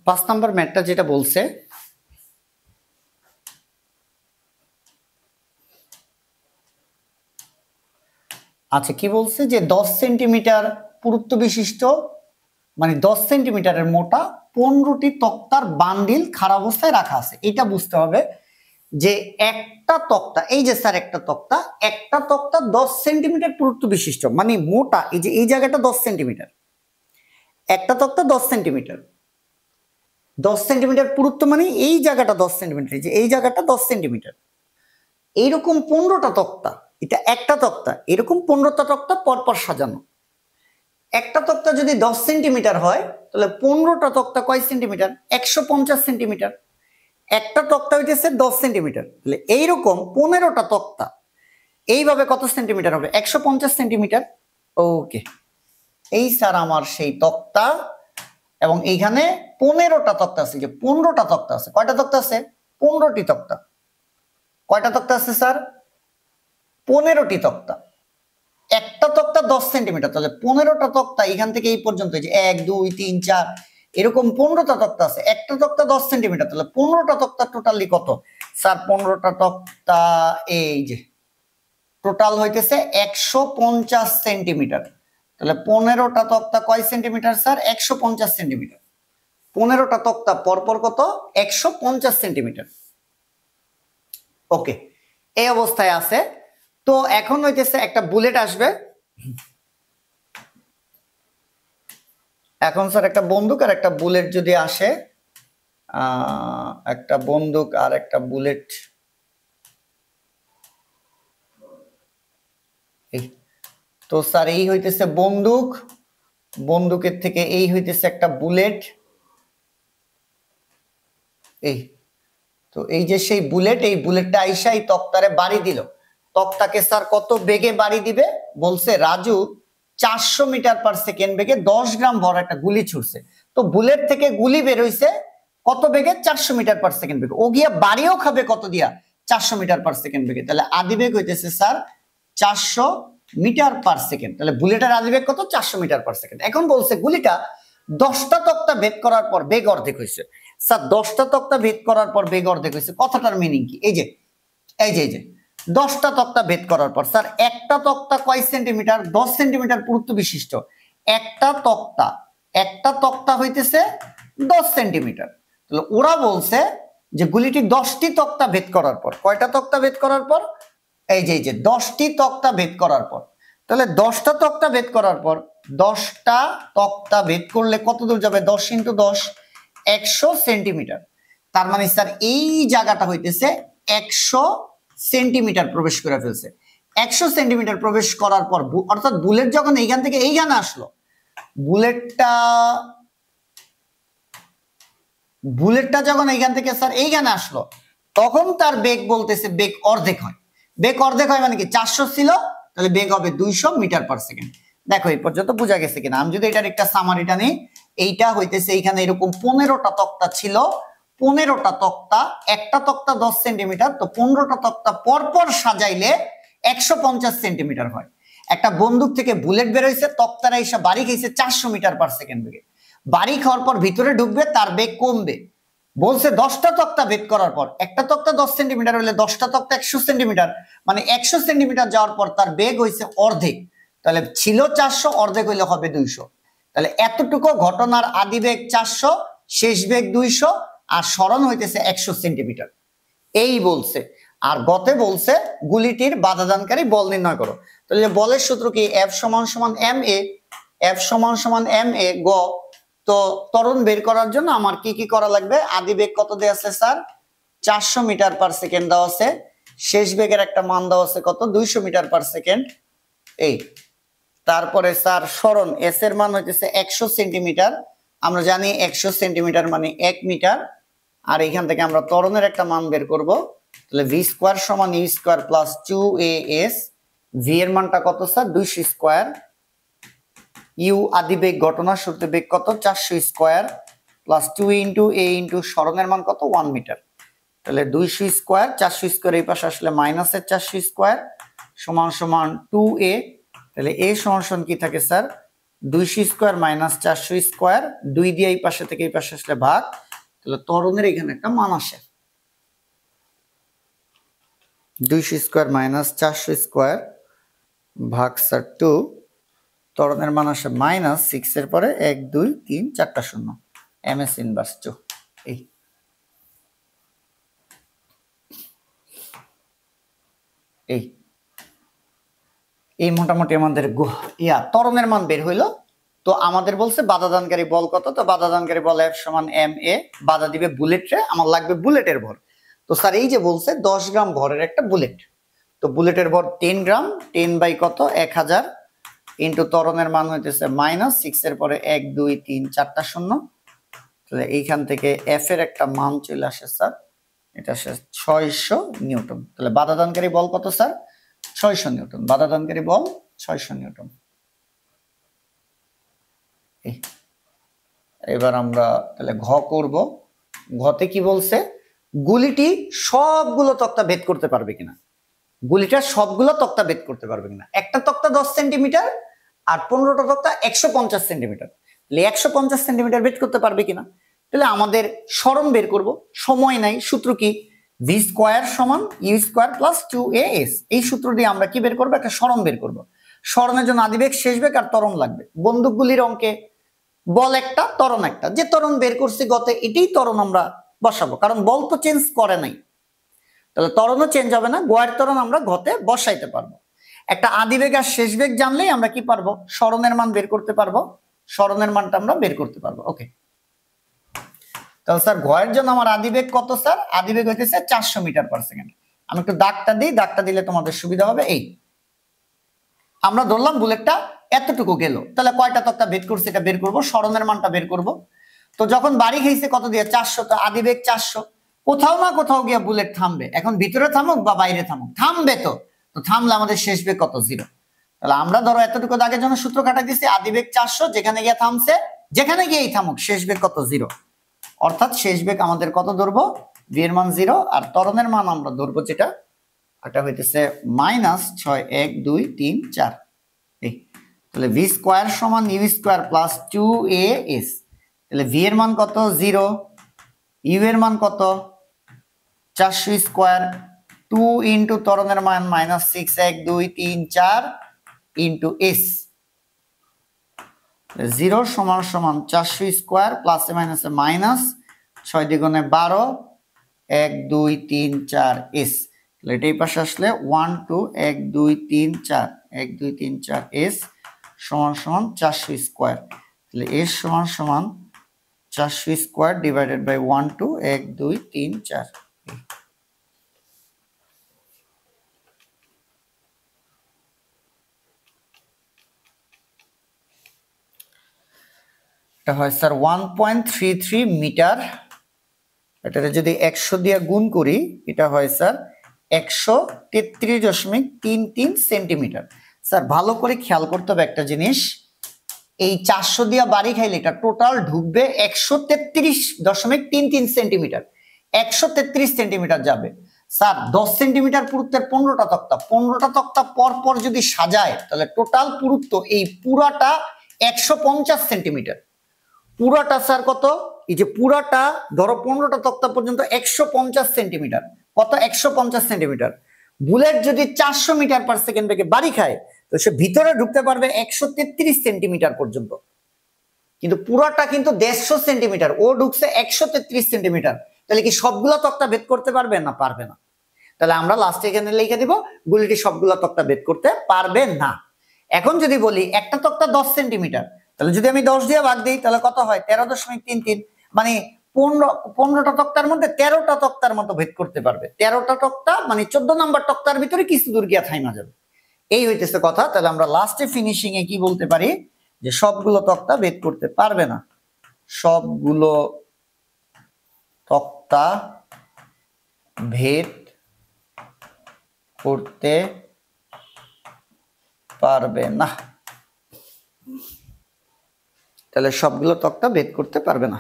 5 number ম্যাথটা যেটা বলছে, আচ্ছা কি বলছে যে 10 সেন্টিমিটার পুরুত্ব বিশিষ্ট মানে 10 সেন্টিমিটারের মোটা 15টি তক্তার বান্ডিল খারাপ অবস্থায় রাখা আছে। এটা বুঝতে হবে যে একটা তক্তা, এই যে স্যার একটা তক্তা 10 সেন্টিমিটার পুরুত্ব বিশিষ্ট মানে মোটা, এই যে এই জায়গাটা 10 সেন্টিমিটার, একটা তক্তা 10 সেন্টিমিটার, 10 সেন্টিমিটার পুরুত্ব মানে এই জায়গাটা 10 সেন্টিমিটার, যে এই জায়গাটা 10 সেন্টিমিটার, এইরকম 15টা তক্তা, এটা একটা তক্তা, এরকম 15টা তক্তা পরপর সাজানো। একটা তক্তা যদি 10 সেন্টিমিটার হয় তাহলে 15টা তক্তা কয় সেন্টিমিটার? 150 সেন্টিমিটার। একটা তক্তা হইতেছে 10 সেন্টিমিটার, তাহলে এইরকম 15টা তক্তা এইভাবে কত সেন্টিমিটার হবে? 150 সেন্টিমিটার। ওকে, এই স্যার আমার সেই তক্তা, এবং এইখানে 15টা তক্তা আছে, যে 15টা তক্তা আছে। কয়টা তক্তা আছে? 15টি তক্তা। কয়টা তক্তা আছে স্যার? 15টি তক্তা। একটা তক্তা 10 সেন্টিমিটার, তাহলে 15টা তক্তা এখান থেকে এই পর্যন্ত, যে 1 2 3 4 এরকম 15টা তক্তা আছে। একটা তক্তা 10 সেন্টিমিটার, তাহলে 15টা তক্তা টোটালি কত স্যার? 15টা তক্তা এই যে টোটাল হইতেছে 150 সেন্টিমিটার। তাহলে 15টা তক্তা কয় সেন্টিমিটার স্যার? 150 সেন্টিমিটার। 15টা তক্তা পরপর কত? 150 সেন্টিমিটার। ওকে, এই অবস্থায় আছে। তো এখন হইতেছে একটা বুলেট আসবে, এখন স্যার একটা বন্দুক আর একটা বুলেট যদি আসে, একটা বন্দুক আর একটা বুলেট, তো স্যার এই হইতেছে বন্দুক, বন্দুকের থেকে এই হইতেছে একটা বুলেট, এই তো এই যে সেই বুলেট, এই বুলেটটা আইসা এই তক্তারে বাড়ি দিল। তক্তাকে স্যার কত বেগে বাড়ি দিবে বলছে? রাজু 400 মিটার পার সেকেন্ড বেগে 10 গ্রাম ভর একটা গুলি ছুড়ছে। তো বুলেট থেকে গুলি বের হইছে কত বেগে? 400 মিটার পার সেকেন্ড বেগে। ও গিয়া বাড়িও খাবে কত দিয়া? 400 মিটার পার সেকেন্ড বেগে। তাহলে আদি বেগ হইতেছে স্যার 400 মিটার পার সেকেন্ড। তাহলে বুলেটের আদি বেগ কত? 400 মিটার পার সেকেন্ড। এখন বলছে গুলিটা 10টা তক্তা ভেদ করার পর বেগ অর্ধেক হয়েছে। স্যার 10টা তক্তা ভেদ করার পর বেগ অর্ধেক হয়েছে, কথাটার মিনিং কি? এই যে 10টা তক্তা ভেদ করার পর স্যার একটা তক্তা কয় সেন্টিমিটার? 10 সেন্টিমিটার পুরুত্ব বিশিষ্ট একটা তক্তা হইতেছে 10 সেন্টিমিটার। তাহলে ওরা বলছে যে গুলিটি 10টি তক্তা ভেদ করার পর, কয়টা তক্তা ভেদ করার পর? এই যে 10টি তক্তা ভেদ করার পর। তাহলে 10টা তক্তা ভেদ করার পর 10টা তক্তা ভেদ করলে কত দূর যাবে? 10 × 10 100 সেন্টিমিটার। তার মানে স্যার এই জায়গাটা হইতেছে 100 সেন্টিমিটার প্রবেশ করে ফেলছে। 100 সেন্টিমিটার প্রবেশ করার পর অর্থাৎ বুলেট যখন এইখান থেকে এইখানে আসলো, বুলেটটা যখন এইখান থেকে স্যার এইখানে আসলো, তখন তার বেগ বলতেছে বেগ অর্ধেক হয়। বেগ অর্ধেক হয় মানে কি? 400 ছিল, তাহলে বেগ হবে 200 মিটার পার সেকেন্ড। দেখো এই পর্যন্ত বোঝা গেছে কিনা? আমি যদি এটার একটা সামারিটা নেই, এইটা হইতেছে এইখানে এরকম 15টা তক্তা ছিল, 15টা তক্তা, একটা তক্তা 10 সেন্টিমিটার, তো 15টা তক্তা পরপর সাজাইলে 150 সেন্টিমিটার হয়। একটা বন্দুক থেকে বুলেট বের হয়েছে, তক্তারা এসে বাড়ি খেয়েছে 400 মিটার পার সেকেন্ড বেগে। বাড়ি খাওয়ার পর ভিতরে ঢুকবে, তার বেগ কমবে। বলছে 10টা তক্তা ভেদ করার পর, একটা তক্তা 10 সেন্টিমিটার হলে 10টা তক্তা 100 সেন্টিমিটার, মানে 100 সেন্টিমিটার যাওয়ার পর তার বেগ হয়েছে অর্ধেক। তাহলে ছিল 400, অর্ধেক হইলে হবে 200। তাহলে এতটুকু ঘটনার আদি বেগ 400, শেষ বেগ 200, আর স্মরণ হইতেছে 100 সেন্টিমিটার। এই বলছে। আর গতে বলছে গুলিটির বাধাদানকারী বল নির্ণয় করো। তাহলে বলের সূত্র কি? F = ma, F = ma। গ তো ত্বরণ বের করার জন্য আমার কি কি করা লাগবে? আদি বেগ কত দেয়া আছে স্যার? 400 মিটার পার সেকেন্ড দেওয়া আছে। শেষ বেগের একটা মান দেওয়া আছে কত? 200 মিটার পার সেকেন্ড। এই তারপরে স্যার স্মরণ এস এর মান হইতেছে 100 সেন্টিমিটার। আমরা জানি 100 সেন্টিমিটার মানে 1 মিটার। আর এখান থেকে আমরা ত্বরণের একটা মান বের করব। তাহলে v² = u² + 2as। v এর মানটা কত স্যার? 200 স্কয়ার। ইউ আদি বেগ, ঘটনার শুরুতে বেগ কত? 400 স্কয়ার প্লাস 2 × a × স্মরণের মান কত? 1 মিটার। তাহলে 200 স্কয়ার, 400 স্কয়ার এই পাশে আসলে মাইনাসের 400 স্কয়ার সমান 2a। তাহলে a সমান কি থাকে স্যার? 200 স্কয়ার মাইনাস 400 স্কয়ার, 2 দিয়ে এই পাশে থেকে এই পাশে আসলে ভাগ, তাহলে ত্বরণের এখানে একটা মান আসে 200 স্কয়ার মাইনাস 400 স্কয়ার ভাগ স্যার 2, ত্বরণের মান আসে মাইনাস 6 এর পরে 1 2 3 4টা শূন্য, ms ইনভার্স 2। এই মোটামুটি আমাদের ত্বরণের মান বের হইলো। তো আমাদের বলছে বাধাদানকারী বল কত, তো বাধাদানকারী বল F সমান ma, বাধা দিবে বুলেটে, আমার লাগবে বুলেটের ভর। তো স্যার এই যে বলছে 10 গ্রাম ভরের একটা বুলেট, তো বুলেটের ভর 10 গ্রাম, 10 বাই কত 1000 ইন্টু ত্বরণের মান হইতেছে মাইনাস 6 এর পরে 1 2 3 4টা শূন্য, তাহলে এইখান থেকে F এর একটা মান চলে আসে স্যার, এটা আসে 600 নিউটন। তাহলে বাধাদানকারী বল কত স্যার? 600 নিউটন। বাধাদানকারী বল 600 নিউটন। এবার আমরা তাহলে ঘ করব। ঘতে কি বলছে, গুলিটি সবগুলো তক্তা ভেদ করতে পারবে কিনা, গুলিটা সবগুলো তক্তা ভেদ করতে পারবে কিনা। একটা তক্তা 10 সেন্টিমিটার আর 15টা তক্তা 150 সেন্টিমিটার, তাহলে 150 সেন্টিমিটার ভেদ করতে পারবে কিনা। তাহলে আমাদের সরণ বের করব, সময় নাই, সূত্র কি v স্কয়ার সমান u স্কয়ার প্লাস 2as। এই সূত্র দিয়ে আমরা কি বের করব, একটা সরণ বের করব। সরণের জন্য আদিবেগ শেষ বেগ আর ত্বরণ লাগবে। বন্দুকগুলির অঙ্কে বল একটা ত্বরণ একটা, যে ত্বরণ বের করছি গতে এটাই ত্বরণ আমরা বসাবো, কারণ বল তো চেঞ্জ করে নাই, তাহলে ত্বরণও চেঞ্জ হবে না, গোয়ের ত্বরণ আমরা ঘতে বসাইতে পারবো। একটা আদিবেগ আর শেষ বেগ জানলেই আমরা কি পারবো, সরণের মান বের করতে পারবো, সরণের মানটা আমরা বের করতে পারবো। ওকে, তাহলে স্যার ঘয়ের জন্য আমার আদিবেগ কত স্যার? আদিবেগ হইতেছে 400 মিটার পার সেকেন্ড। আমি একটু দাগটা দিই, দাগটা দিলে তোমাদের সুবিধা হবে। এই আমরা ধরলাম বুলেটটা এতটুকু গেল, তাহলে কয়টা তক্তা ভেদ করছে এটা বের করব, সরণের মানটা বের করব। তো যখন বাড়ি খাইছে কত দিয়ে 400, তো আদিবেগ 400, কোথাও না কোথাও গিয়ে বুলেট থামবে। এখন ভিতরে থামুক বা বাইরে থামুক, থামবে তো, তো থামলে আমাদের শেষ বেগ কত? 0। তাহলে আমরা ধরো এতটুকু দাগের জন্য সূত্র কাটাই দিছি, আদিবেগ 400, যেখানে গিয়ে থামছে, যেখানে গিয়েই থামুক শেষ বেগ কত? 0। অর্থাৎ শেষ বেগ আমাদের কত ধরবো? v এর মান 0, আর ত্বরণের মান আমরা ধরবো যেটা, এটা হইতেছে মাইনাস 6 1 2 3 4। তাহলে v স্কয়ার সমান u স্কয়ার প্লাস 2as, তাহলে v এর মান কত? 0, u এর মান কত? 400 স্কয়ার, 2 ইন্টু ত্বরণের মান মাইনাস 6 1 2 3 4 ইন্টু s, 0 সমান সমান 400 স্কয়ার প্লাসে মাইনাসে মাইনাস 6 দ্বিগুণে 12 1 2 3 4 s, তাহলে এটাই পাশে আসলে 1 2 1 2 3 4 1 2 3 4 s সমান সমান 400 স্কয়ার, তাহলে s সমান সমান 400 স্কয়ার ডিভাইডেড বাই 1 2 1 2 3 4। এটা হয় স্যার 1.33 মিটার। এটাকে যদি 100 দিয়ে গুণ করি, এটা হয় স্যার 133.33 সেন্টিমিটার। স্যার ভালো করে খেয়াল করতে হবে একটা জিনিস, এই 400 দিয়ে বাড়ি খাইলে এটা টোটাল ঢুকবে 133.33 সেন্টিমিটার, 133 সেন্টিমিটার যাবে। স্যার 10 সেন্টিমিটার পুরুত্বের 15টা তক্তা, 15টা তক্তা পর পর যদি সাজায়, তাহলে টোটাল পুরুত্ব এই পুরাটা 150 সেন্টিমিটার। পুরাটা স্যার কত? এই যে পুরাটা ধরো 15টা তক্তা পর্যন্ত 150 সেন্টিমিটার। কত? 150 সেন্টিমিটার। বুলেট যদি 400 মিটার পার সেকেন্ড বেগে বাড়ি খায়, তো সে ভিতরে ঢুকতে পারবে 133 সেন্টিমিটার পর্যন্ত, কিন্তু পুরাটা কিন্তু 150 সেন্টিমিটার, ও ঢুকছে 133 সেন্টিমিটার। তাহলে কি সবগুলা তক্তা ভেদ করতে পারবে? না, পারবে না। তাহলে আমরা লাস্টে এখানে লিখে দিব গুলিটি সবগুলা তক্তা ভেদ করতে পারবে না। এখন যদি বলি একটা তক্তা 10 সেন্টিমিটার, তাহলে যদি আমি 10 দিয়ে ভাগ দিই, তাহলে কত হয়? 13.33, মানে 15টা তক্তার মধ্যে 13টা তক্তার মতো ভেদ করতে পারবে। 13টা তক্তা মানে 14 নাম্বার তক্তার ভিতরে কিছু দূর গিয়া থাইমা যাবে। এই হইতেছে কথা। তাহলে আমরা লাস্টে ফিনিশিং এ কি বলতে পারি, যে সবগুলো তক্তা ভেদ করতে পারবে না, সবগুলো তক্তা ভেদ করতে পারবে না। তাহলে সবগুলো তক্তা ভেদ করতে পারবে না।